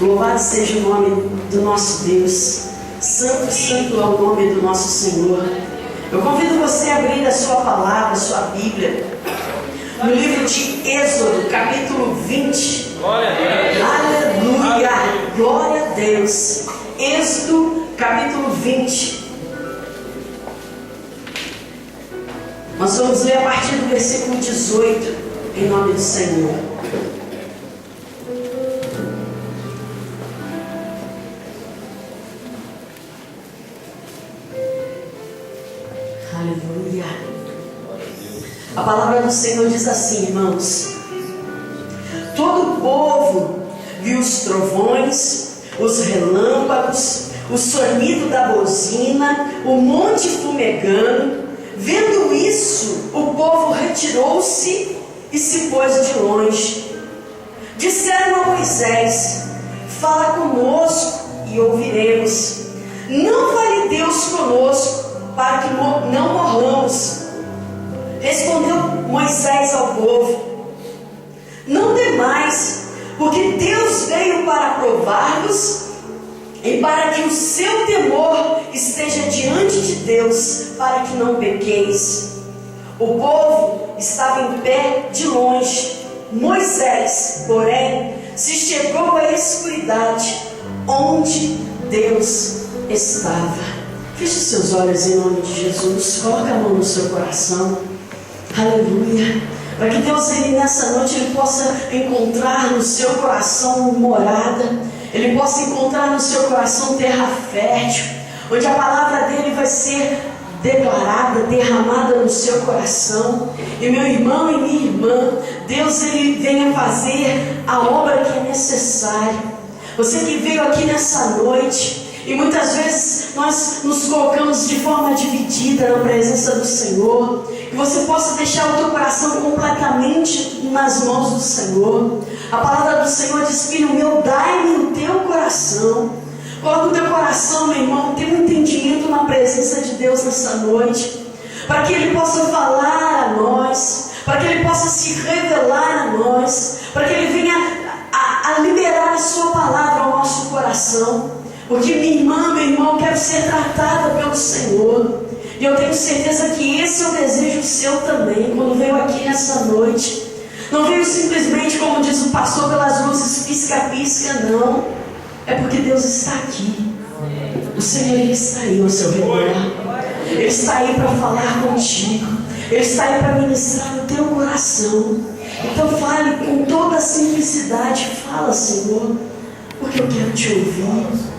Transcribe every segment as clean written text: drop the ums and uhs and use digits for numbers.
Louvado seja o nome do nosso Deus. Santo, santo é o nome do nosso Senhor. Eu convido você a abrir a sua palavra, a sua Bíblia, no livro de Êxodo, capítulo 20. Glória a Deus. Aleluia! Glória a Deus. Êxodo, capítulo 20. Nós vamos ler a partir do versículo 18, em nome do Senhor. Aleluia. A palavra do Senhor diz assim, irmãos: todo o povo viu os trovões, os relâmpagos, o sonido da buzina, o monte fumegando. Vendo isso, o povo retirou-se e se pôs de longe. Disseram a Moisés: fala conosco e ouviremos. Não fale Deus conosco, para que não morramos. Respondeu Moisés ao povo: não temais, porque Deus veio para provar-vos e para que o seu temor esteja diante de Deus, para que não pequeis. O povo estava em pé de longe. Moisés, porém, se chegou à escuridade onde Deus estava. Feche seus olhos em nome de Jesus. Coloque a mão no seu coração. Aleluia. Para que Deus, nessa noite, Ele possa encontrar no seu coração morada. Ele possa encontrar no seu coração terra fértil, onde a palavra dEle vai ser declarada, derramada no seu coração. E meu irmão e minha irmã, Deus, Ele venha fazer a obra que é necessária. Você que veio aqui nessa noite, e muitas vezes nós nos colocamos de forma dividida na presença do Senhor, que você possa deixar o teu coração completamente nas mãos do Senhor. A palavra do Senhor diz: filho meu, dai-me o teu coração. Coloca o teu coração, meu irmão, tem um entendimento na presença de Deus nessa noite, para que Ele possa falar a nós, para que Ele possa se revelar a nós, para que Ele venha a liberar a sua palavra ao nosso coração. Porque minha irmã, meu irmão, eu quero ser tratada pelo Senhor. E eu tenho certeza que esse é o desejo seu também, quando veio aqui nessa noite. Não veio simplesmente, como diz o pastor, pelas luzes pisca-pisca, não. É porque Deus está aqui. O Senhor, Ele está aí ao seu redor. Ele está aí para falar contigo. Ele está aí para ministrar no teu coração. Então fale com toda a simplicidade. Fala, Senhor, porque eu quero te ouvir.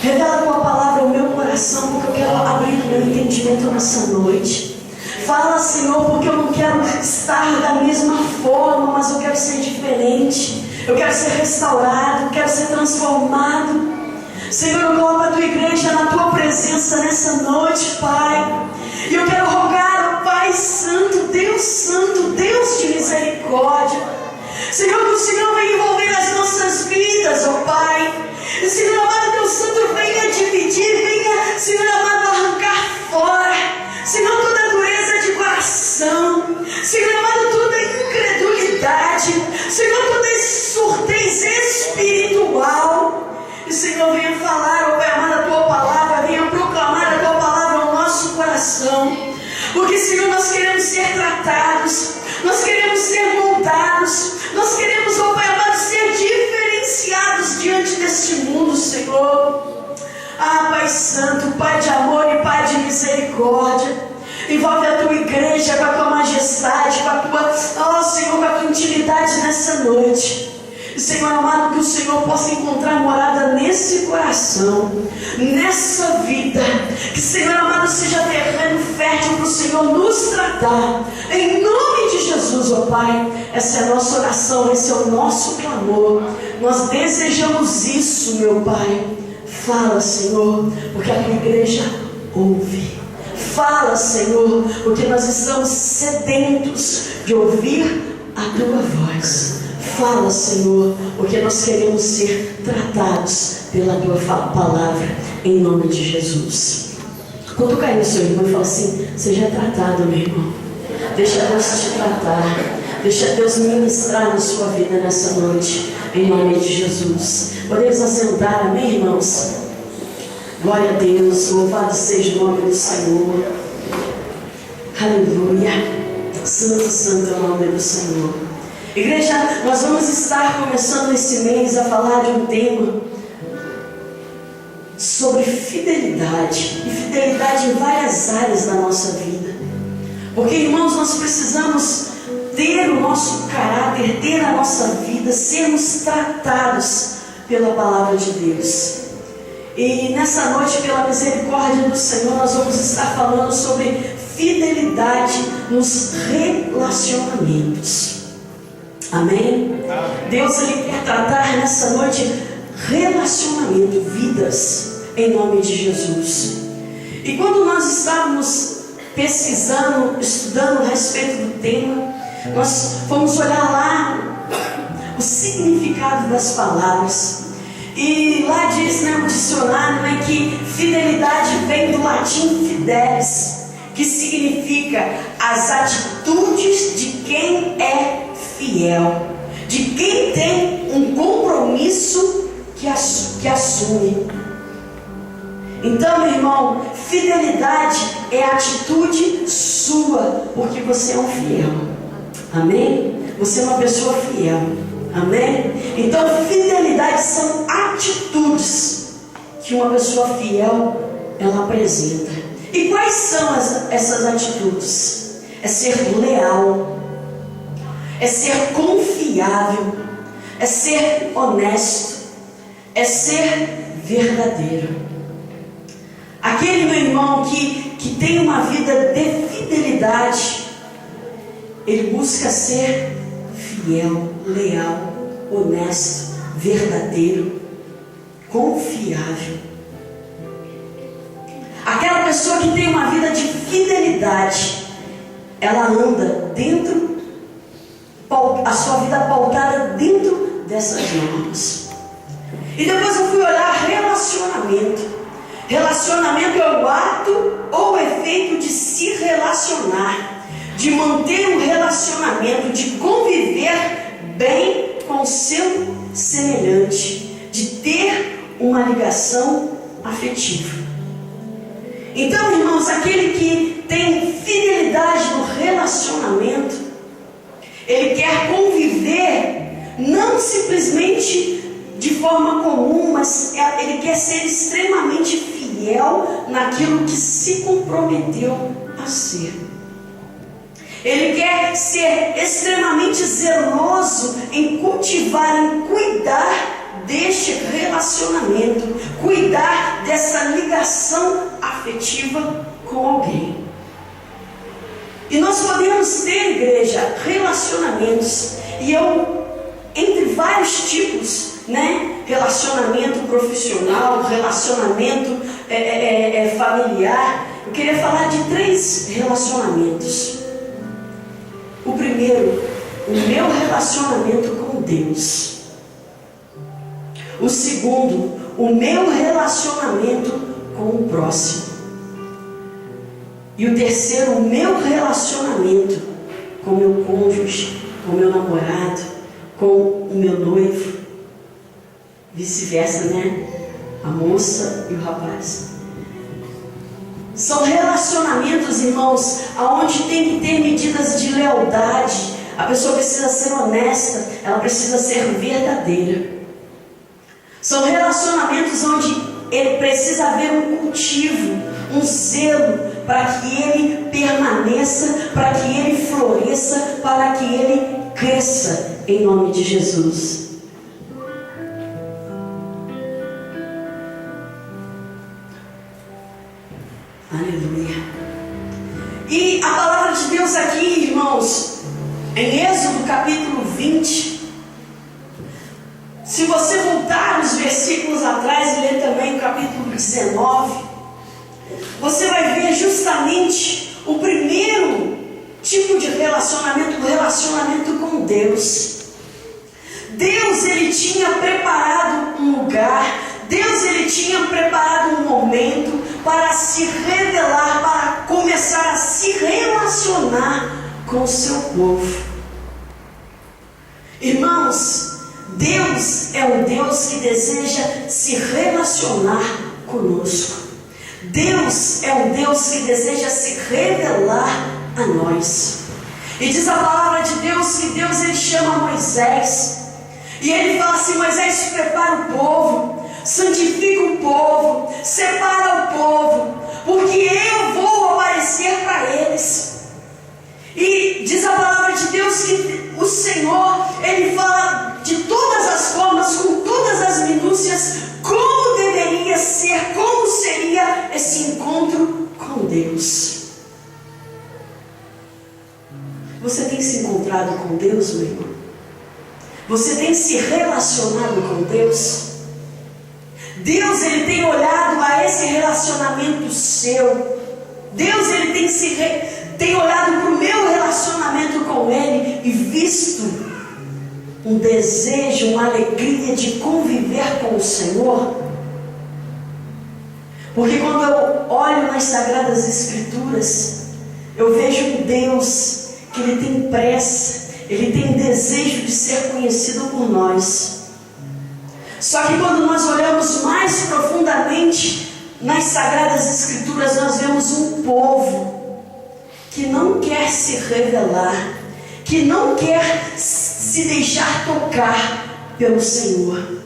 Revela a tua palavra ao meu coração, porque eu quero abrir o meu entendimento nessa noite. Fala, Senhor, porque eu não quero estar da mesma forma, mas eu quero ser diferente. Eu quero ser restaurado, eu quero ser transformado. Senhor, eu coloco a tua igreja na tua presença nessa noite, Pai. E eu quero rogar, Pai Santo, Deus de misericórdia. Senhor, que o Senhor venha envolver as nossas vidas, ó Pai. Senhor amado, Deus Santo, venha dividir, venha, Senhor amado, arrancar fora, Senhor, toda dureza de coração, Senhor amado, toda incredulidade, Senhor, toda surdez espiritual. E Senhor, venha falar, ó Pai amado, a tua palavra, venha proclamar a tua palavra ao nosso coração, porque Senhor, nós queremos ser tratados, nós queremos ser moldados, nós queremos, ó Pai amado, ser diferenciados diante deste mundo, Senhor. Ah, Pai Santo, Pai de amor e Pai de misericórdia, envolve a tua igreja com a tua majestade, com a tua, Senhor, com a tua intimidade nessa noite. E Senhor amado, que o Senhor possa encontrar morada nesse coração, nessa vida. Que Senhor amado seja terreno fértil para o Senhor nos tratar. Em nome de Jesus, ó Pai. Essa é a nossa oração, esse é o nosso clamor. Nós desejamos isso, meu Pai. Fala, Senhor, porque a tua igreja ouve. Fala, Senhor, porque nós estamos sedentos de ouvir a tua voz. Fala, Senhor, porque nós queremos ser tratados pela tua palavra, em nome de Jesus. Quando cair no seu irmão e fala assim: seja tratado, meu irmão. Deixa Deus te tratar. Deixa Deus ministrar na sua vida nessa noite, em nome de Jesus. Podemos assentar, amém, irmãos? Glória a Deus, louvado seja o nome do Senhor. Aleluia. Santo, santo é o nome do Senhor. Igreja, nós vamos estar começando esse mês a falar de um tema sobre fidelidade, e fidelidade em várias áreas da nossa vida. Porque, irmãos, nós precisamos ter o nosso caráter, ter a nossa vida, sermos tratados pela palavra de Deus. E nessa noite, pela misericórdia do Senhor, nós vamos estar falando sobre fidelidade nos relacionamentos. Amém? Deus, Ele quer tratar nessa noite relacionamento, vidas, em nome de Jesus. E quando nós estávamos pesquisando, estudando a respeito do tema, nós fomos olhar lá o significado das palavras. E lá diz, no dicionário, que fidelidade vem do latim fidelis, que significa as atitudes de quem é fiel, de quem tem um compromisso que assume. Então, meu irmão, fidelidade é a atitude sua, porque você é um fiel. Amém? Você é uma pessoa fiel. Amém? Então, fidelidade são atitudes que uma pessoa fiel ela apresenta. E quais são essas atitudes? É ser leal, é ser confiável, é ser honesto, é ser verdadeiro. Aquele, meu irmão, que tem uma vida de fidelidade, ele busca ser fiel, leal, honesto, verdadeiro, confiável. Aquela pessoa que tem uma vida de fidelidade, ela anda dentro, a sua vida pautada dentro dessas normas. E depois eu fui olhar relacionamento. Relacionamento é o ato ou o efeito de se relacionar, de manter um relacionamento, de conviver bem com o seu semelhante, de ter uma ligação afetiva. Então, irmãos, aquele que tem fidelidade no relacionamento, ele quer conviver não simplesmente de forma comum, mas ele quer ser extremamente fiel naquilo que se comprometeu a ser. Ele quer ser extremamente zeloso em cultivar, em cuidar deste relacionamento, cuidar dessa ligação afetiva com alguém. E nós podemos ter, igreja, relacionamentos, e entre vários tipos, relacionamento profissional, relacionamento familiar. Eu queria falar de 3 relacionamentos. O primeiro, o meu relacionamento com Deus. O segundo, o meu relacionamento com o próximo. E o terceiro, o meu relacionamento com o meu cônjuge, com o meu namorado, com o meu noivo. Vice-versa, a moça e o rapaz. São relacionamentos, irmãos, onde tem que ter medidas de lealdade. A pessoa precisa ser honesta, ela precisa ser verdadeira. São relacionamentos onde ele precisa haver um cultivo, um zelo, para que ele permaneça, para que ele floresça, para que ele cresça, em nome de Jesus. Aleluia. E a palavra de Deus aqui, irmãos, em Êxodo capítulo 20, se você voltar os versículos atrás e ler também o capítulo 19, você vai ver justamente o primeiro tipo de relacionamento, o relacionamento com Deus. Deus, ele tinha preparado um lugar, Deus, ele tinha preparado um momento para se revelar, para começar a se relacionar com o seu povo. Irmãos, Deus é um Deus que deseja se relacionar conosco. Deus é um Deus que deseja se revelar a nós. E diz a palavra de Deus que Deus ele chama Moisés. E ele fala assim: Moisés, prepara o povo, santifica o povo, separa o povo, porque eu vou aparecer para eles. E diz a palavra de Deus que o Senhor, ele fala de todas as formas, com todas as minúcias, como deveria ser, como seria esse encontro com Deus. Você tem se encontrado com Deus, meu irmão? Você tem se relacionado com Deus? Deus, ele tem olhado a esse relacionamento seu. Deus, ele tem olhado para o meu relacionamento com Ele e visto um desejo, uma alegria de conviver com o Senhor. Porque quando eu olho nas Sagradas Escrituras, eu vejo um Deus que ele tem pressa, ele tem desejo de ser conhecido por nós. Só que quando nós olhamos mais profundamente nas Sagradas Escrituras, nós vemos um povo que não quer se revelar, que não quer se deixar tocar pelo Senhor.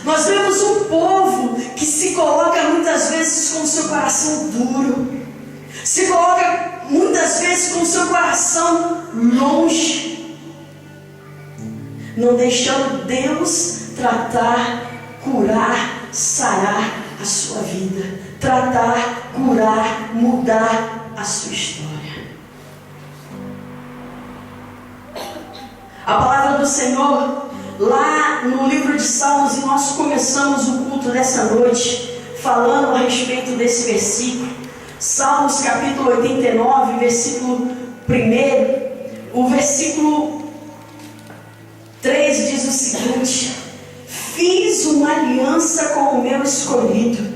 Nós vemos um povo que se coloca muitas vezes com o seu coração duro, se coloca muitas vezes com o seu coração longe, não deixando Deus tratar, curar, sarar a sua vida, tratar, curar, mudar a sua história. A palavra do Senhor, lá no livro de Salmos, e nós começamos o culto dessa noite falando a respeito desse versículo. Salmos capítulo 89, versículo 1, o versículo 3 diz o seguinte: fiz uma aliança com o meu escolhido,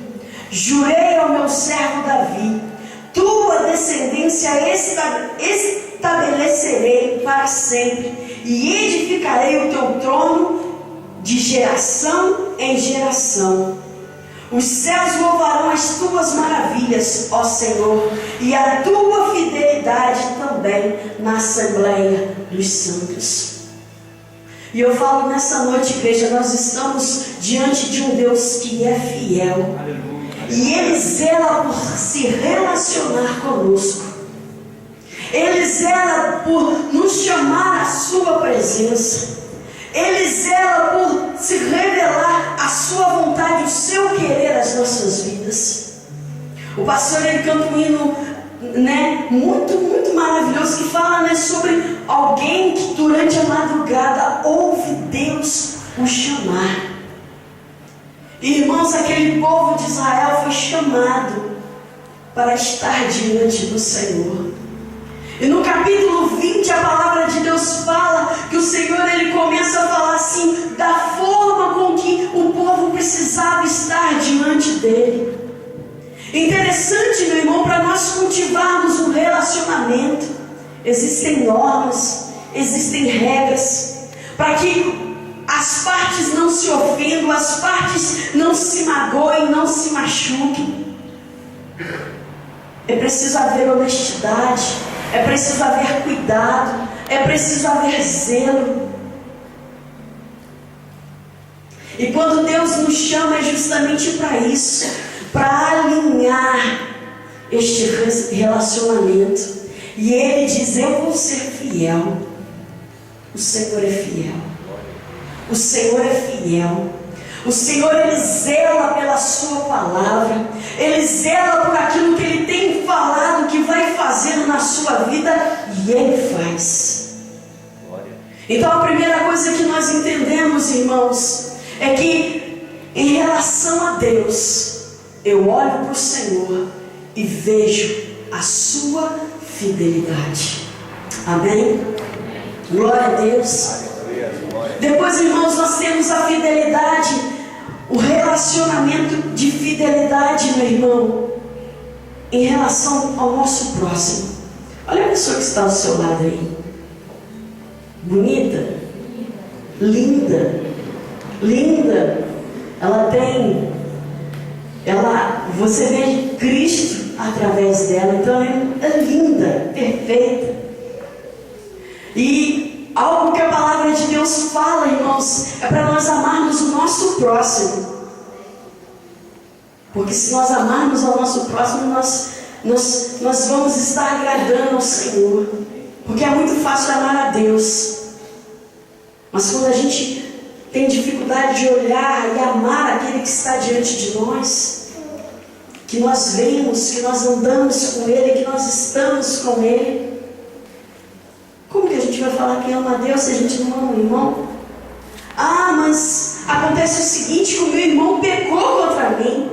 jurei ao meu servo Davi, tua descendência estabelecerei para sempre, e edificarei o teu trono de geração em geração. Os céus louvarão as tuas maravilhas, ó Senhor, e a tua fidelidade também na Assembleia dos Santos. E eu falo nessa noite, igreja, nós estamos diante de um Deus que é fiel. Aleluia. E Ele zela por se relacionar conosco. Ele zela por nos chamar à sua presença. Ele zela por se revelar a sua vontade, o seu querer às nossas vidas. O pastor, ele canta um hino, muito maravilhoso, que fala, sobre alguém que durante a madrugada ouve Deus o chamar. Irmãos, aquele povo de Israel foi chamado para estar diante do Senhor. E no capítulo 20 a palavra de Deus fala que o Senhor, ele começa a falar assim, da forma com que o povo precisava estar diante dele. Interessante, meu irmão, para nós cultivarmos um relacionamento, existem normas, existem regras, para que as partes não se ofendam, as partes não se magoem, não se machuquem. É preciso haver honestidade, é preciso haver cuidado, é preciso haver zelo. E quando Deus nos chama é justamente para isso, para alinhar este relacionamento. E Ele diz: eu vou ser fiel. O Senhor é fiel. O Senhor é fiel. O Senhor, Ele zela pela sua palavra. Ele zela por aquilo que Ele tem falado que vai fazer na sua vida, e Ele faz. Então a primeira coisa que nós entendemos, irmãos, é que em relação a Deus, eu olho para o Senhor e vejo a sua fidelidade. Amém? Glória a Deus. Depois, irmãos, nós temos a fidelidade, o relacionamento de fidelidade, meu irmão, em relação ao nosso próximo. Olha a pessoa que está ao seu lado aí. Bonita? linda, linda. Você vê Cristo através dela, então é linda, perfeita. E algo que a palavra de Deus fala, irmãos, é para nós amarmos o nosso próximo. Porque se nós amarmos ao nosso próximo, nós vamos estar agradando ao Senhor. Porque é muito fácil amar a Deus. Mas quando a gente tem dificuldade de olhar e amar aquele que está diante de nós, que nós vemos, que nós andamos com Ele, que nós estamos com Ele, como que a gente vai falar que ama a Deus se a gente não ama o irmão? Ah, mas acontece o seguinte, que o meu irmão pecou contra mim.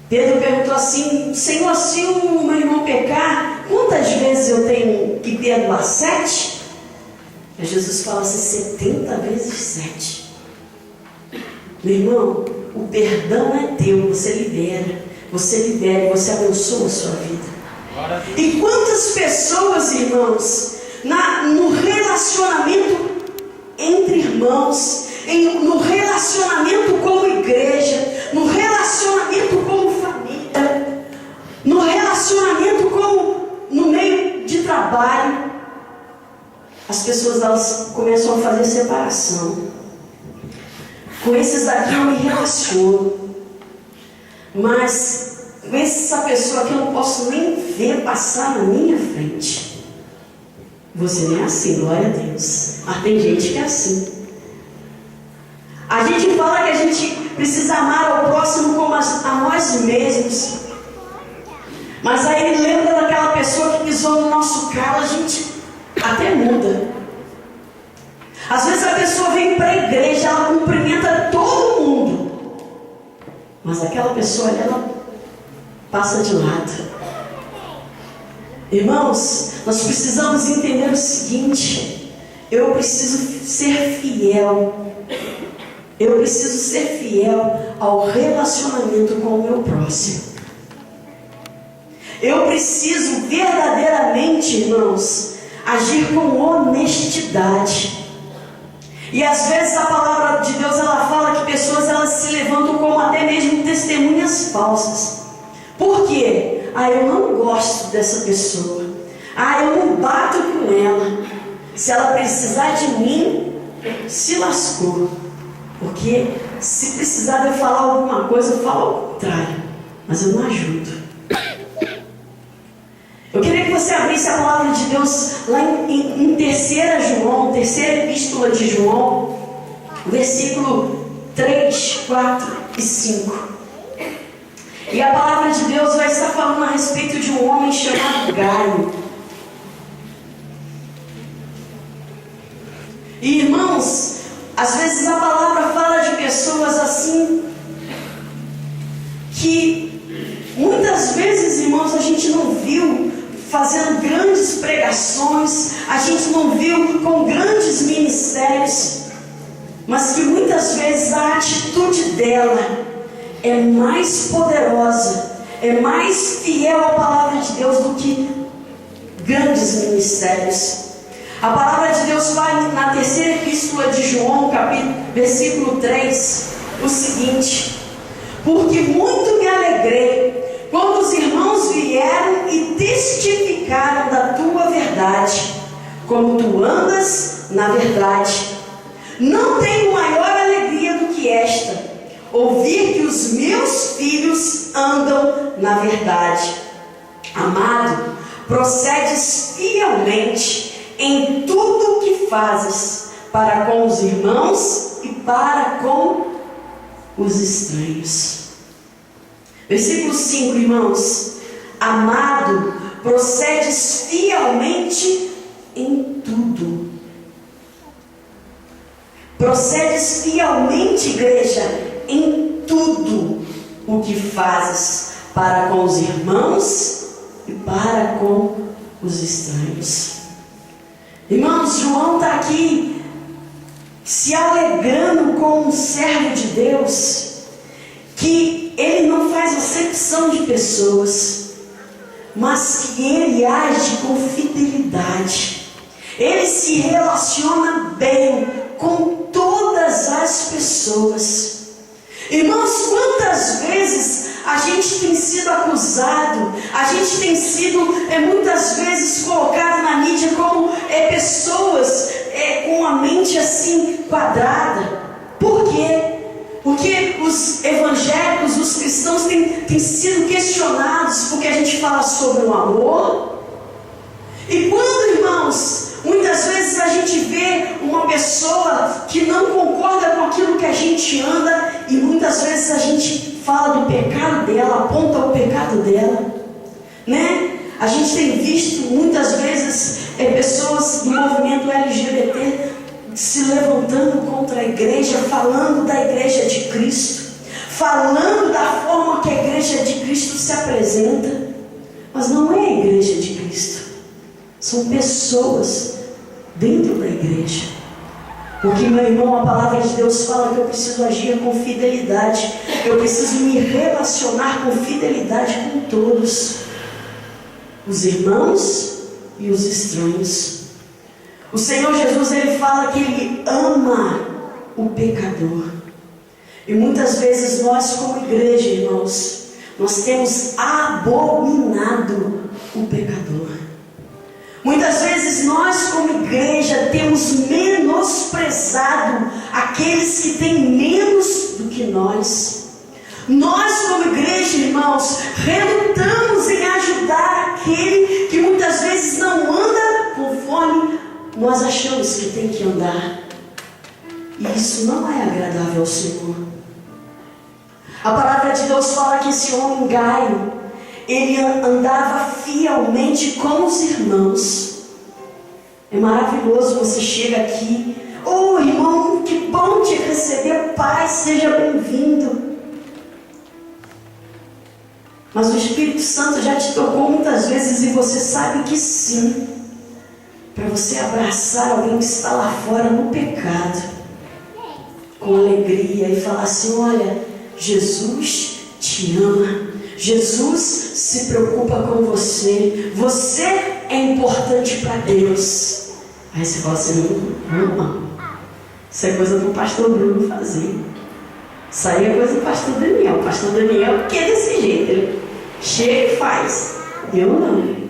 Pedro perguntou assim: Senhor, se o meu irmão pecar, quantas vezes eu tenho que perdoar? 7? E Jesus fala assim: 70 vezes 7. Meu irmão, o perdão é teu, você libera, você abençoa a sua vida. E quantas pessoas, irmãos, no relacionamento entre irmãos, no relacionamento como igreja, no relacionamento como família, no relacionamento como no meio de trabalho, as pessoas elas começam a fazer separação. Com esses daqui eu me relaciono, mas com essa pessoa aqui eu não posso nem ver passar na minha frente. Você nem é assim, glória a Deus. Mas tem gente que é assim. A gente fala que a gente precisa amar ao próximo como a nós mesmos. Mas aí ele lembra daquela pessoa que pisou no nosso calo, a gente até muda. Às vezes a pessoa vem para a igreja, ela cumprimenta todo mundo, mas aquela pessoa ali, ela passa de lado. Irmãos, nós precisamos entender o seguinte: eu preciso ser fiel. Eu preciso ser fiel ao relacionamento com o meu próximo. Eu preciso verdadeiramente, irmãos, agir com honestidade. E às vezes a palavra de Deus ela fala que pessoas elas se levantam como até mesmo testemunhas falsas. Por quê? Eu não gosto dessa pessoa. Eu não bato com ela. Se ela precisar de mim, se lascou. Porque se precisar de eu falar alguma coisa, eu falo ao contrário. Mas eu não ajudo. Eu queria que você abrisse a palavra de Deus lá em 3 João, terceira epístola de João, versículo 3, 4 e 5. E a palavra de Deus vai estar falando a respeito de um homem chamado Gaio. E irmãos, às vezes a palavra fala de pessoas assim, que muitas vezes, irmãos, a gente não viu fazendo grandes pregações, a gente não viu com grandes ministérios, mas que muitas vezes a atitude dela é mais poderosa, é mais fiel à palavra de Deus do que grandes ministérios. A palavra de Deus fala na terceira epístola de João, versículo 3, o seguinte: porque muito me alegrei quando os irmãos vieram e testificaram da tua verdade, como tu andas na verdade. Não tenho maior alegria do que esta, ouvir que os meus filhos andam na verdade. Amado, procedes fielmente em tudo o que fazes, para com os irmãos e para com os estranhos. Versículo 5, irmãos: amado, procedes fielmente em tudo. Procedes fielmente, igreja, em tudo o que fazes, para com os irmãos e para com os estranhos. Irmãos, João está aqui se alegrando com um servo de Deus, que ele não faz acepção de pessoas, mas que ele age com fidelidade. Ele se relaciona bem com todas as pessoas. Irmãos, quantas vezes a gente tem sido acusado, a gente tem sido muitas vezes colocado na mídia como pessoas com a mente assim quadrada. Por quê? Porque os evangélicos, os cristãos têm sido questionados porque a gente fala sobre o amor. E quando, irmãos, muitas vezes a gente vê uma pessoa que não concorda com aquilo que a gente anda, e muitas vezes a gente fala do pecado dela, aponta o pecado dela, né? A gente tem visto muitas vezes pessoas do movimento LGBT se levantando contra a igreja, falando da igreja de Cristo, falando da forma que a igreja de Cristo se apresenta, mas não é a igreja de Cristo, são pessoas dentro da igreja. Porque, meu irmão, a palavra de Deus fala que eu preciso agir com fidelidade, eu preciso me relacionar com fidelidade com todos, os irmãos e os estranhos. O Senhor Jesus, Ele fala que Ele ama o pecador. E muitas vezes nós, como igreja, irmãos, nós temos abominado o pecador. Muitas vezes nós, como igreja, temos menosprezado aqueles que têm menos do que nós. Nós, como igreja, irmãos, relutamos em ajudar aquele que muitas vezes não anda conforme nós achamos que tem que andar. E isso não é agradável ao Senhor. A palavra de Deus fala que esse homem Gaio, ele andava fielmente com os irmãos. É maravilhoso, você chega aqui, oh irmão, que bom te receber, paz, seja bem-vindo. Mas o Espírito Santo já te tocou muitas vezes e você sabe que sim, para você abraçar alguém que está lá fora no pecado, com alegria, e falar assim: olha, Jesus te ama, Jesus se preocupa com você, você é importante para Deus. Aí você fala assim: não, isso é coisa do pastor Bruno fazer, isso aí é coisa do pastor Daniel. O pastor Daniel que é desse jeito, ele chega e faz, eu não.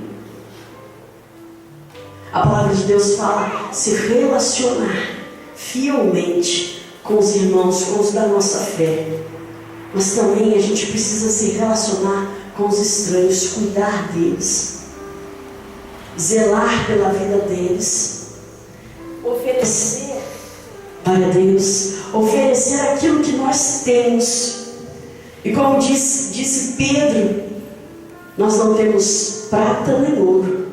A palavra de Deus fala se relacionar fielmente com os irmãos, com os da nossa fé. Mas também a gente precisa se relacionar com os estranhos, cuidar deles, zelar pela vida deles, oferecer para Deus, oferecer aquilo que nós temos. E como disse Pedro, nós não temos prata nem ouro,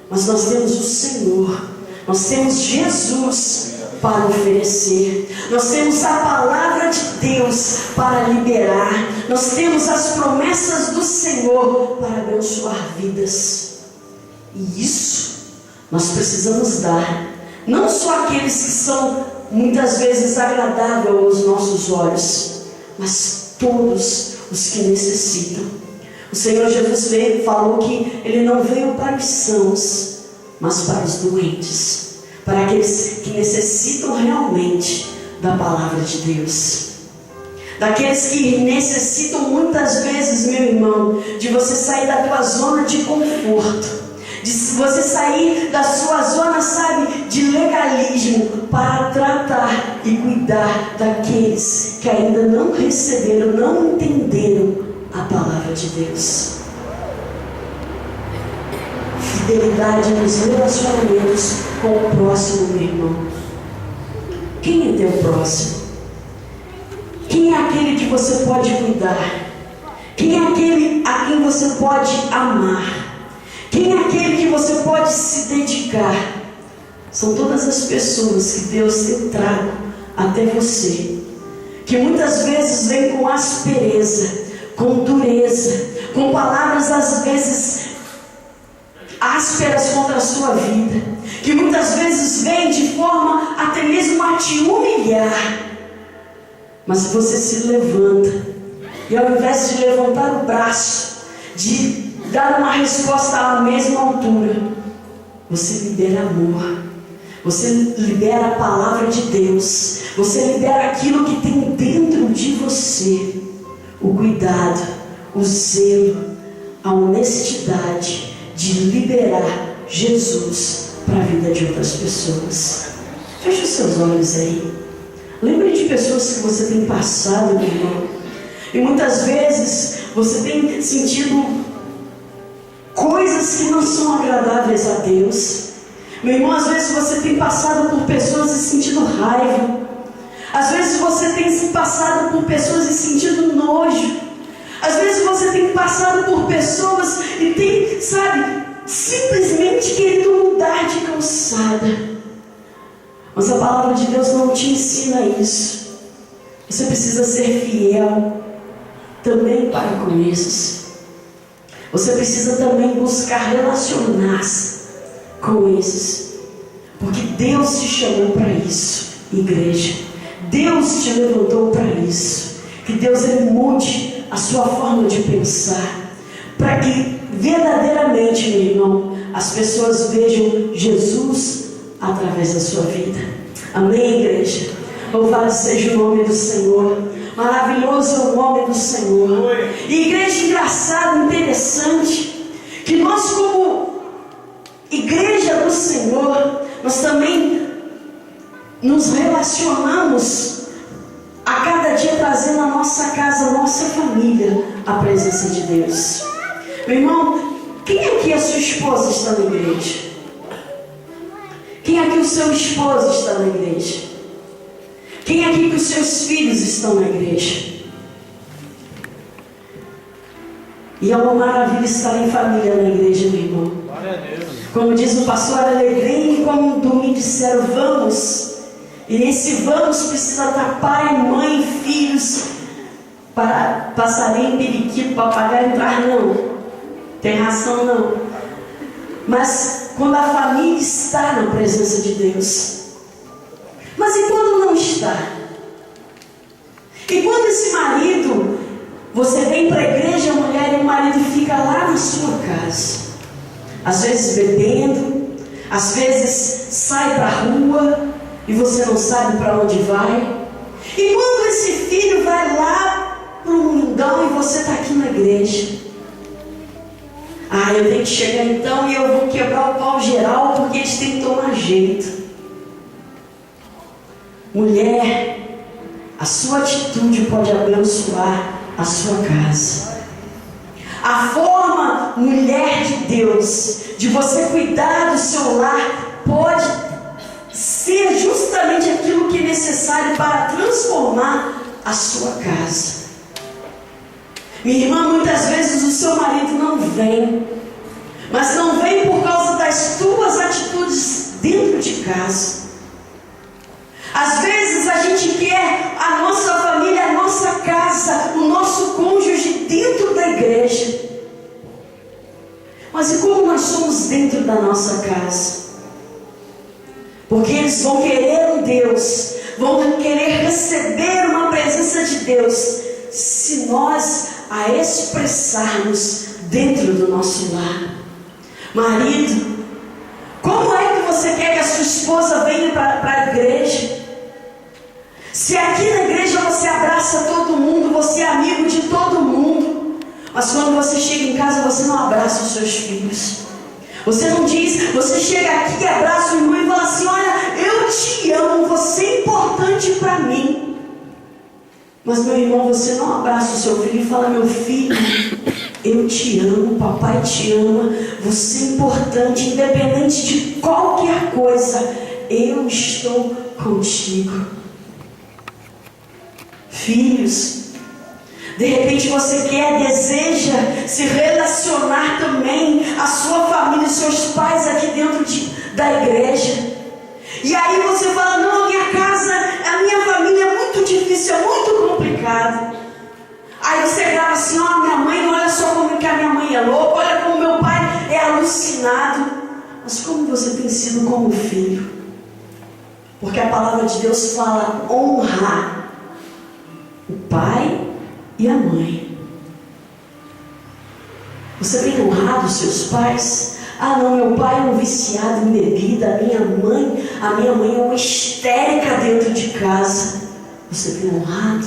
mas nós temos o Senhor, nós temos Jesus para oferecer, nós temos a palavra de Deus para liberar, nós temos as promessas do Senhor para abençoar vidas. E isso nós precisamos dar, não só aqueles que são muitas vezes agradáveis aos nossos olhos, mas todos os que necessitam. O Senhor Jesus falou que Ele não veio para os sãos, mas para os doentes, para aqueles que necessitam realmente da palavra de Deus, daqueles que necessitam muitas vezes, meu irmão, de você sair da tua zona de conforto, de você sair da sua zona, sabe, de legalismo, para tratar e cuidar daqueles que ainda não receberam, não entenderam a palavra de Deus. Fidelidade nos relacionamentos com o próximo, meu irmão. Quem é teu próximo? Quem é aquele que você pode cuidar? Quem é aquele a quem você pode amar? Quem é aquele que você pode se dedicar? São todas as pessoas que Deus tem trago até você, que muitas vezes vem com aspereza, com dureza, com palavras às vezes ásperas contra a sua vida, que muitas vezes vem de forma até mesmo a te humilhar. Mas você se levanta, e ao invés de levantar o braço, de dar uma resposta à mesma altura, você libera amor, Você libera a palavra de Deus. Você libera aquilo que tem dentro de você. O cuidado, o zelo, a honestidade de liberar Jesus para a vida de outras pessoas. Feche os seus olhos aí. Lembre de pessoas que você tem passado, meu irmão. E muitas vezes você tem sentido coisas que não são agradáveis a Deus. Meu irmão, às vezes você tem passado por pessoas e sentido raiva. Às vezes você tem passado por pessoas e sentido nojo. Às vezes você tem passado por pessoas e tem, simplesmente querido mudar de calçada. Mas a palavra de Deus não te ensina isso. Você precisa ser fiel também para com esses. Você precisa também buscar relacionar-se com esses, porque Deus te chamou para isso, igreja. Deus te levantou para isso. Que Deus ele mude a sua forma de pensar, para que verdadeiramente, meu irmão, as pessoas vejam Jesus através da sua vida. Amém, igreja? Louvado seja o nome do Senhor. Maravilhoso é o nome do Senhor. E igreja, engraçada, interessante, que nós como igreja do Senhor, nós também nos relacionamos a cada dia, trazendo a nossa casa, a nossa família, a presença de Deus. Meu irmão, quem aqui a sua esposa está na igreja? Quem aqui o seu esposo está na igreja? Quem aqui que os seus filhos estão na igreja? E é uma maravilha estar em família na igreja, meu irmão. Como diz o pastor Alegrim, como domingo disseram, vamos. E nesse vamos precisa estar pai, mãe, filhos, para passarinho, periquito, papagaio entrar não. Tem ração não. Mas quando a família está na presença de Deus. Mas e quando não está? E quando esse marido, você vem para a igreja, a mulher e o marido fica lá na sua casa, às vezes bebendo, às vezes sai para a rua e você não sabe para onde vai. E quando esse filho vai lá para o mundão e você está aqui na igreja, eu tenho que chegar então e eu vou quebrar o pau geral porque eles têm que tomar jeito. Mulher, a sua atitude pode abençoar a sua casa. A forma, mulher de Deus, de você cuidar do seu lar pode ser justamente aquilo que é necessário para transformar a sua casa. Minha irmã, muitas vezes o seu marido não vem, mas não vem por causa das tuas atitudes dentro de casa. Às vezes a gente quer a nossa família, a nossa casa, o nosso cônjuge dentro da igreja. Mas e como nós somos dentro da nossa casa? Porque eles vão querer um Deus, vão querer receber uma presença de Deus, se nós a expressarmos dentro do nosso lar. Marido, como é que você quer que a sua esposa venha para a igreja? Se aqui na igreja você abraça todo mundo, você é amigo de todo mundo, mas quando você chega em casa você não abraça os seus filhos. Você não diz, você chega aqui, abraça o irmão e fala assim, olha, eu te amo, você é importante para mim. Mas meu irmão, você não abraça o seu filho e fala, meu filho, eu te amo, papai te ama, você é importante, independente de qualquer coisa, eu estou contigo. Filhos, de repente você deseja se relacionar também a sua família, seus pais aqui dentro da igreja. E aí você fala, não, a minha casa, a minha família é muito difícil, é muito complicado. Aí você grava assim, minha mãe, olha só como que a minha mãe é louca, olha como meu pai é alucinado. Mas como você tem sido como filho? Porque a palavra de Deus fala honrar o pai e a mãe. Você tem honrado os seus pais? Ah não, meu pai é um viciado em bebida, a minha mãe é uma histérica dentro de casa. Você tem honrado?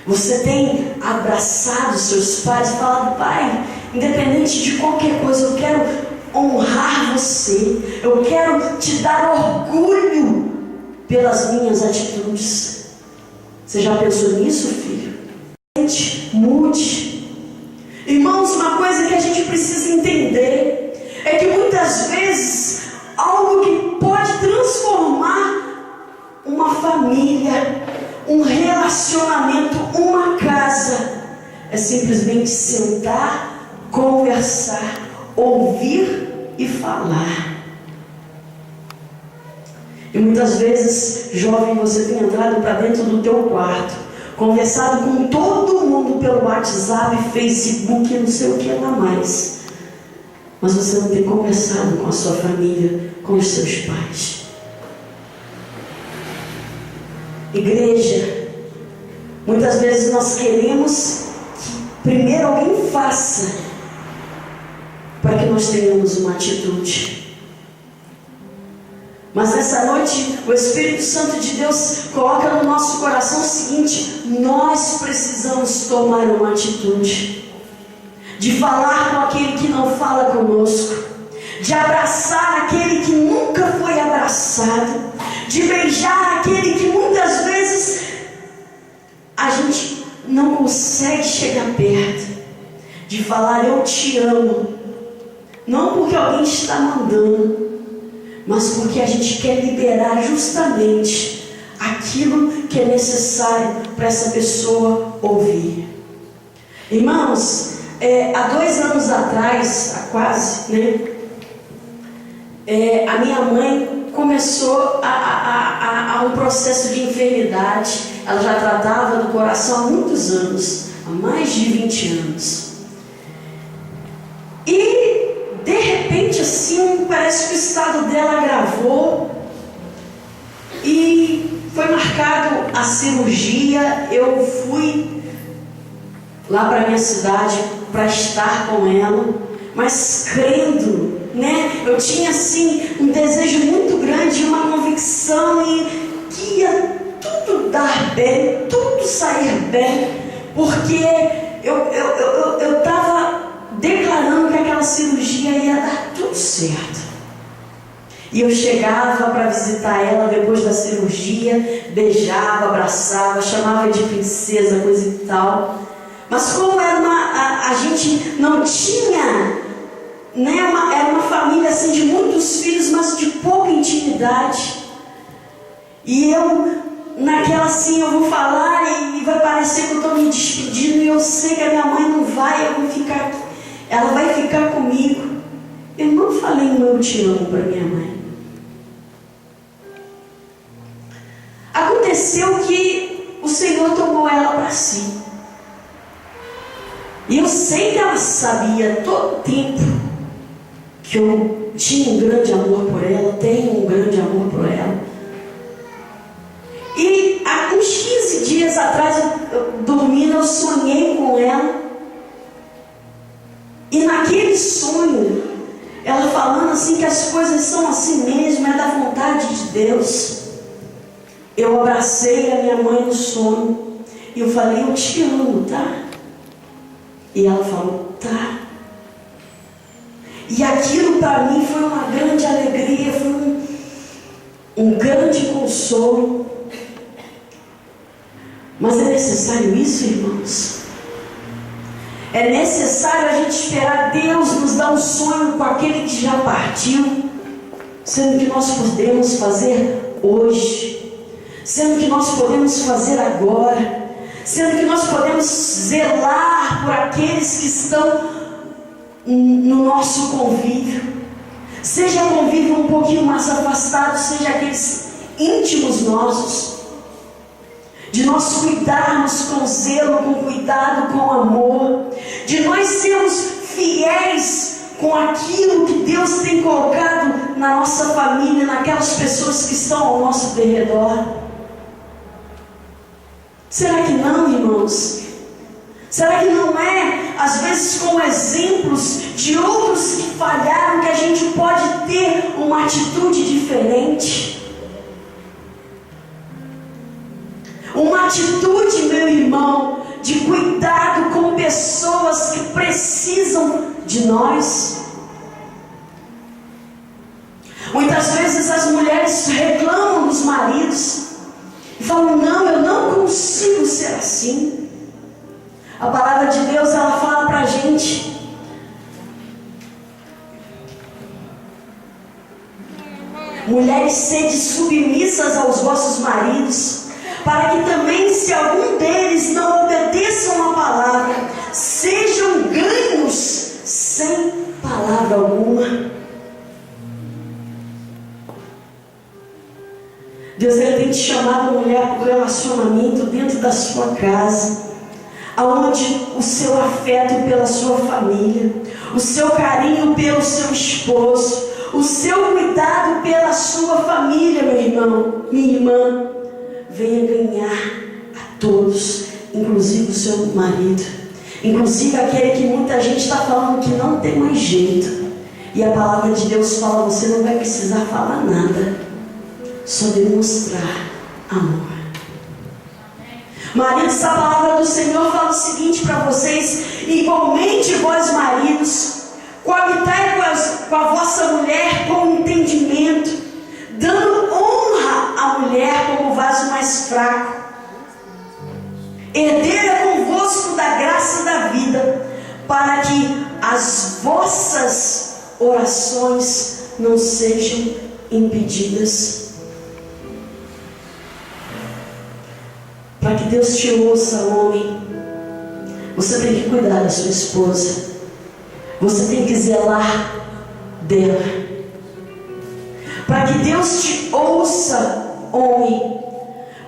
Você tem abraçado seus pais e falado: pai, independente de qualquer coisa, eu quero honrar você, eu quero te dar orgulho pelas minhas atitudes. Você já pensou nisso, filho? Mude. Irmãos, uma coisa que a gente precisa entender é que muitas vezes algo que pode transformar uma família, um relacionamento, uma casa, é simplesmente sentar, conversar, ouvir e falar. E muitas vezes, jovem, você tem entrado para dentro do teu quarto, conversado com todo mundo pelo WhatsApp, Facebook, não sei o que lá mais, mas você não tem conversado com a sua família, com os seus pais. Igreja, muitas vezes nós queremos que primeiro alguém faça para que nós tenhamos uma atitude. Mas nessa noite o Espírito Santo de Deus coloca no nosso coração o seguinte: nós precisamos tomar uma atitude de falar com aquele que não fala conosco, de abraçar aquele que nunca foi abraçado, de beijar aquele que muitas vezes a gente não consegue chegar perto, de falar eu te amo, não porque alguém está mandando, mas porque a gente quer liberar justamente aquilo que é necessário para essa pessoa ouvir. Irmãos, há 2 anos atrás, há quase, a minha mãe começou a um processo de enfermidade. Ela já tratava do coração há muitos anos, há mais de 20 anos. E de repente assim, parece que o estado dela agravou e foi marcado a cirurgia. Eu fui lá para minha cidade para estar com ela, mas crendo, eu tinha assim um desejo muito grande, uma convicção que ia tudo dar bem, tudo sair bem, porque eu estava declarando que aquela cirurgia ia dar tudo certo. E eu chegava para visitar ela depois da cirurgia, beijava, abraçava, chamava de princesa, coisa e tal. Mas como a gente não tinha, era uma família assim de muitos filhos, mas de pouca intimidade. E eu, naquela assim, eu vou falar e vai parecer que eu estou me despedindo, e eu sei que a minha mãe não vai, eu vou ficar aqui. Ela vai ficar comigo. Eu não falei um eu te amo para minha mãe. Aconteceu que o Senhor tomou ela para si. E eu sei que ela sabia todo o tempo que eu tinha um grande amor por ela, tenho um grande amor por ela. E há uns 15 dias atrás, eu dormindo, eu sonhei com ela. E naquele sonho, ela falando assim que as coisas são assim mesmo, é da vontade de Deus. Eu abracei a minha mãe no sonho e eu falei: eu te amo, tá? E ela falou: tá. E aquilo para mim foi uma grande alegria, foi um grande consolo. Mas é necessário isso, irmãos? É necessário a gente esperar Deus nos dar um sonho com aquele que já partiu, sendo que nós podemos fazer hoje, sendo que nós podemos fazer agora, sendo que nós podemos zelar por aqueles que estão no nosso convívio, seja convívio um pouquinho mais afastado, seja aqueles íntimos nossos, de nós cuidarmos com zelo, com cuidado, com amor, de nós sermos fiéis com aquilo que Deus tem colocado na nossa família, naquelas pessoas que estão ao nosso derredor. Será que não, irmãos? Será que não é, às vezes, com exemplos de outros que falharam, que a gente pode ter uma atitude diferente? Uma atitude, meu irmão, de cuidado com pessoas que precisam de nós. Muitas vezes as mulheres reclamam dos maridos e falam: não, eu não consigo ser assim. A palavra de Deus, ela fala pra gente: mulheres, sede submissas aos vossos maridos, para que também, se algum deles não obedeçam a palavra, sejam ganhos sem palavra alguma. Deus, ele tem te chamado, mulher, para o relacionamento dentro da sua casa, aonde o seu afeto pela sua família, o seu carinho pelo seu esposo, o seu cuidado pela sua família, meu irmão, minha irmã, venha ganhar a todos, inclusive o seu marido, inclusive aquele que muita gente está falando que não tem mais jeito. E a palavra de Deus fala: você não vai precisar falar nada, só demonstrar amor. Maridos, a palavra do Senhor fala o seguinte para vocês: igualmente vós, maridos, coabitai com a vossa mulher com entendimento, dando honra à mulher como vaso mais fraco, herdeira convosco da graça da vida, para que as vossas orações não sejam impedidas. Para que Deus te ouça, homem, você tem que cuidar da sua esposa, você tem que zelar dela. Para que Deus te ouça, homem,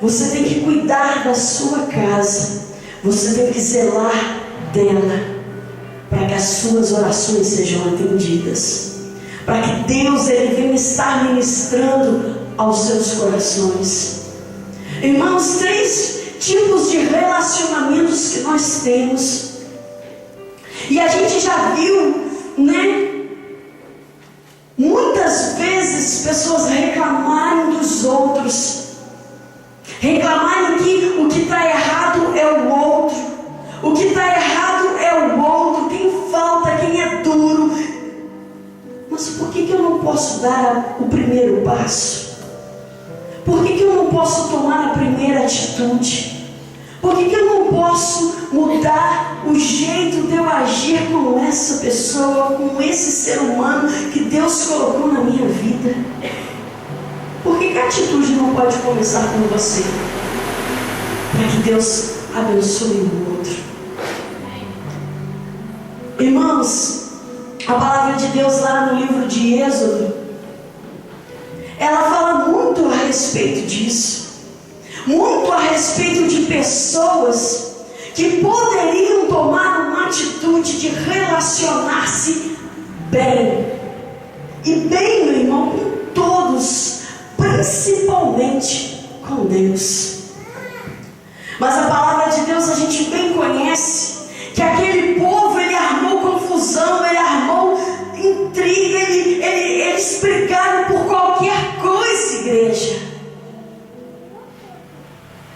você tem que cuidar da sua casa, você tem que zelar dela, para que as suas orações sejam atendidas, para que Deus, ele venha estar ministrando aos seus corações. Irmãos, 3 tipos de relacionamentos que nós temos, e a gente já viu, né? Muitas vezes pessoas reclamarem dos outros, reclamarem que o que está errado é o outro, o que está errado é o outro, quem falta, quem é duro. Mas por que eu não posso dar o primeiro passo? Por que eu não posso tomar a primeira atitude? Por que eu não posso mudar o jeito de eu agir com essa pessoa, com esse ser humano que Deus colocou na minha vida? Por que a atitude não pode começar com você? Para que Deus abençoe o outro. Irmãos, a palavra de Deus lá no livro de Êxodo, ela fala muito a respeito disso. Muito a respeito de pessoas que poderiam tomar uma atitude de relacionar-se bem. E bem, meu irmão, com todos, principalmente com Deus. Mas a palavra de Deus a gente bem conhece que aquele povo, ele armou confusão, ele armou intriga, eles brigaram por qualquer coisa, igreja.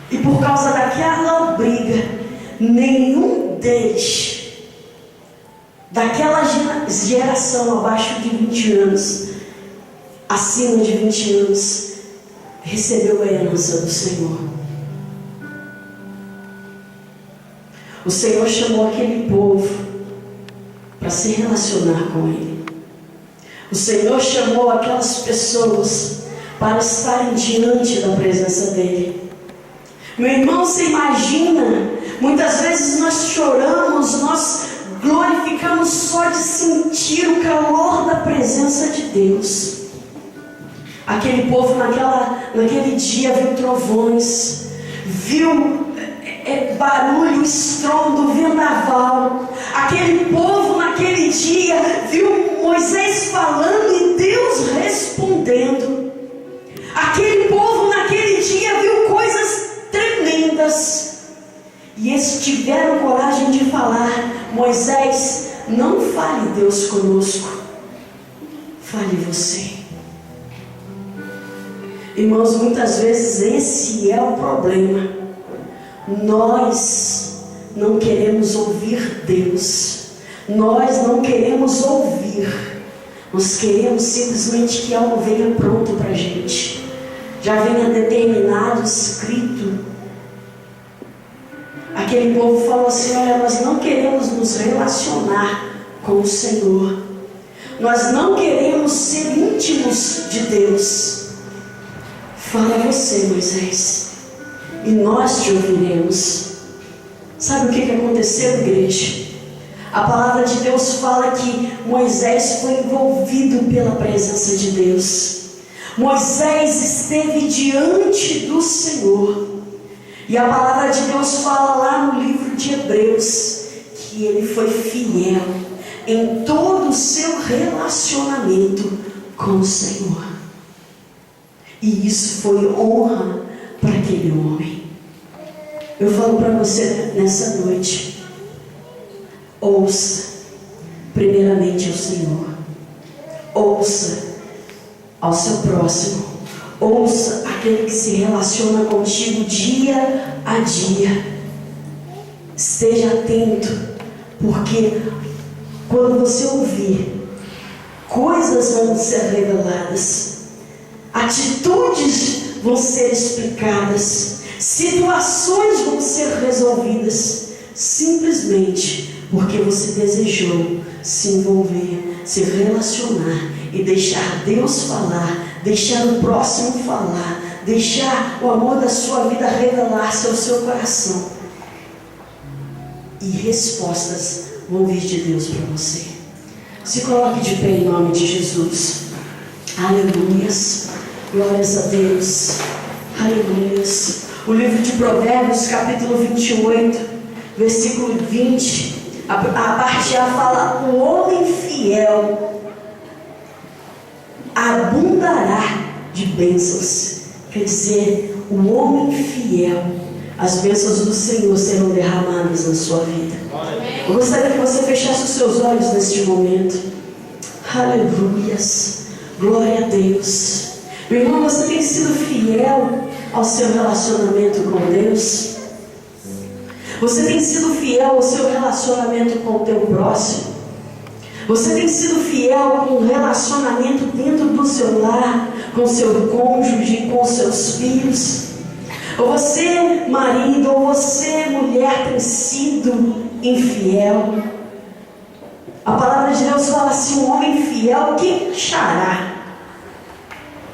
E por causa daquela briga, nenhum deles, daquela geração abaixo de 20 anos, acima de 20 anos, recebeu a herança do Senhor. O Senhor chamou aquele povo para se relacionar com Ele. O Senhor chamou aquelas pessoas para estarem diante da presença dEle. Meu irmão, você imagina, muitas vezes nós choramos, nós glorificamos só de sentir o calor da presença de Deus. Aquele povo naquele dia viu trovões, viu barulho, estrondo, vendaval. Aquele povo naquele dia viu Moisés falando e Deus respondendo. Aquele povo naquele dia viu coisas tremendas. E eles tiveram coragem de falar: Moisés, não fale Deus conosco, fale você. Irmãos, muitas vezes esse é o problema. Nós não queremos ouvir Deus. Nós não queremos ouvir. Nós queremos simplesmente que algo venha pronto para a gente. Já venha determinado, escrito. Aquele povo falou assim: olha, nós não queremos nos relacionar com o Senhor. Nós não queremos ser íntimos de Deus. Fala você, Moisés, e nós te ouviremos. Sabe o que aconteceu, igreja? A palavra de Deus fala que Moisés foi envolvido pela presença de Deus. Moisés esteve diante do Senhor. E a palavra de Deus fala lá no livro de Hebreus que ele foi fiel em todo o seu relacionamento com o Senhor. E isso foi honra para aquele homem. Eu falo para você nessa noite: ouça primeiramente ao Senhor, ouça ao seu próximo, ouça aquele que se relaciona contigo dia a dia. Esteja atento, porque quando você ouvir, coisas vão ser reveladas, atitudes vão ser explicadas, situações vão ser resolvidas, simplesmente porque você desejou se envolver, se relacionar e deixar Deus falar, deixar o próximo falar, deixar o amor da sua vida revelar-se ao seu coração. E respostas vão vir de Deus para você. Se coloque de pé em nome de Jesus. Aleluias. Glórias a Deus. Aleluias. O livro de Provérbios, capítulo 28, versículo 20. A parte A fala: o homem fiel abundará de bênçãos. Quer dizer, o homem fiel, as bênçãos do Senhor serão derramadas na sua vida. Eu gostaria que você fechasse os seus olhos neste momento. Aleluias. Glória a Deus. Meu irmão, você tem sido fiel ao seu relacionamento com Deus? Você tem sido fiel ao seu relacionamento com o teu próximo? Você tem sido fiel com o relacionamento dentro do seu lar, com seu cônjuge, com seus filhos? Ou você, marido, ou você, mulher, tem sido infiel? A palavra de Deus fala assim: um homem fiel, quem achará?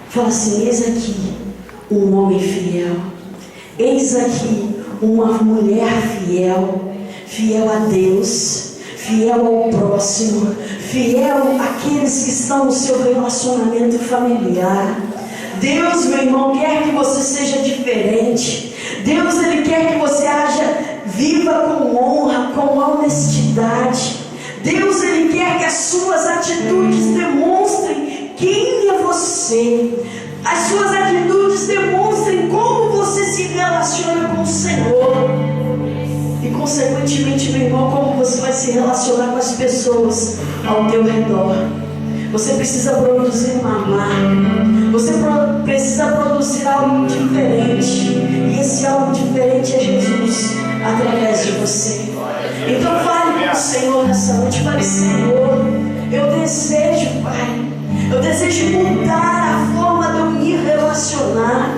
Fala assim: eis aqui um homem fiel, eis aqui uma mulher fiel, fiel a Deus, fiel ao próximo, fiel àqueles que estão no seu relacionamento familiar. Deus, meu irmão, quer que você seja diferente. Deus, Ele quer que você viva com honra, com honestidade. Deus, Ele quer que as suas atitudes demonstrem quem é você. As suas atitudes demonstrem como você se relaciona com o Senhor. E consequentemente, meu irmão, como você vai se relacionar com as pessoas ao teu redor. Você precisa produzir uma marca. Você precisa produzir algo diferente. E esse algo diferente é Jesus através de você. Então fale com o Senhor nessa noite. Fale: Senhor, eu desejo, Pai, eu desejo mudar a forma de eu me relacionar.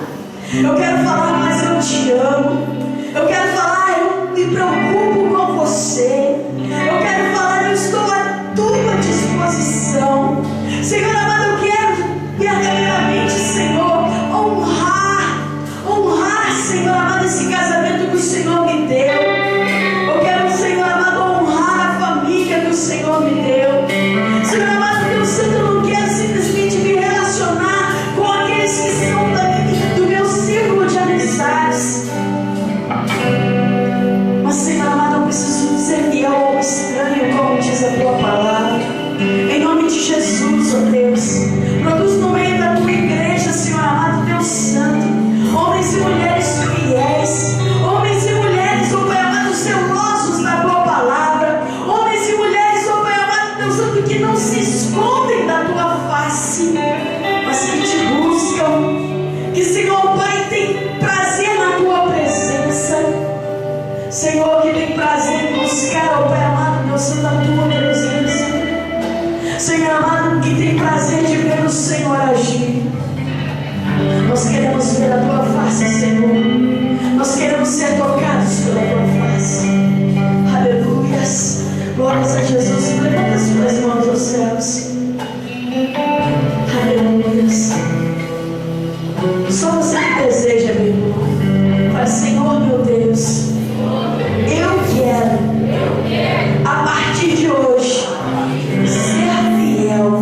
Eu quero falar, mas eu te amo. Eu quero falar, eu me preocupo com você. Eu quero falar, eu estou à tua disposição. Senhor amado, eu quero verdadeiramente, Senhor, honrar, Senhor amado, esse casamento que o Senhor me deu. Eu quero, Senhor amado, honrar a família que o Senhor me deu. Senhor amado, Deus Santo, eu não quero simplesmente me relacionar com aqueles que são do meu círculo de Senhor, que tem prazer em buscar, ó Pai amado, meu Santo, a tua presença. Senhor amado, que tem prazer de ver o Senhor agir. Nós queremos ver a tua face, Senhor. Nós queremos ser tocados pela tua face. Aleluias. Glórias a Jesus. Levanta as tuas mãos aos céus. Aleluias. Só você que deseja, meu irmão. Fala, Senhor meu Deus, eu quero, a partir de hoje, ser fiel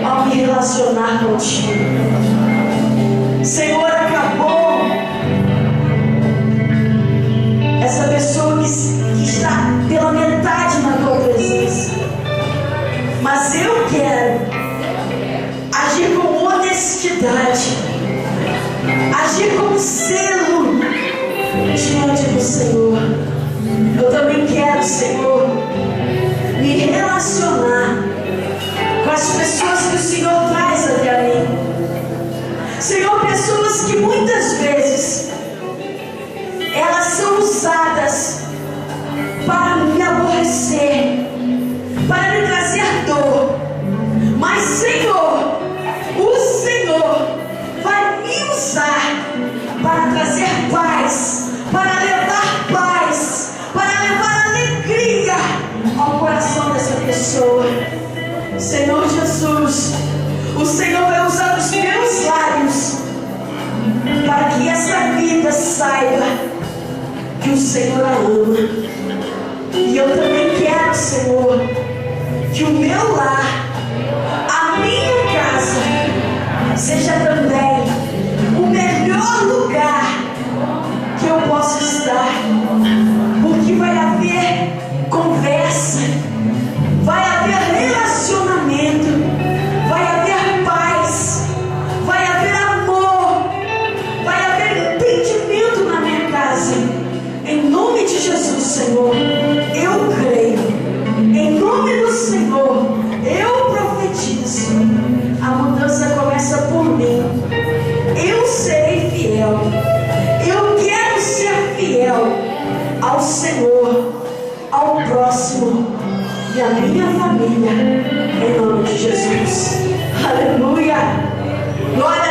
ao me relacionar contigo. Senhor, acabou essa pessoa que está pela metade na tua presença. Mas eu quero agir com honestidade, agir com zelo diante do Senhor. Eu também quero, Senhor, me relacionar com as pessoas que o Senhor traz até mim. Senhor, pessoas que muitas vezes elas são usadas para me aborrecer, para me trazer dor. Mas, Senhor, o Senhor vai me usar para trazer paz, para levar paz, para levar alegria ao coração dessa pessoa. Senhor Jesus, o Senhor vai usar os meus lábios para que essa vida saiba que o Senhor a ama. E eu também quero, Senhor, que o meu lar, a minha casa, seja também o melhor lugar que eu posso estar, porque vai haver conversa, vai haver relacionamento, vai haver paz, vai haver amor, vai haver entendimento na minha casa. Em nome de Jesus, Senhor, eu creio. Em nome do Senhor, eu profetizo. A mudança começa por mim. Eu serei fiel. Eu quero ser fiel ao Senhor, ao próximo e à minha família. Em nome de Jesus. Aleluia. Glória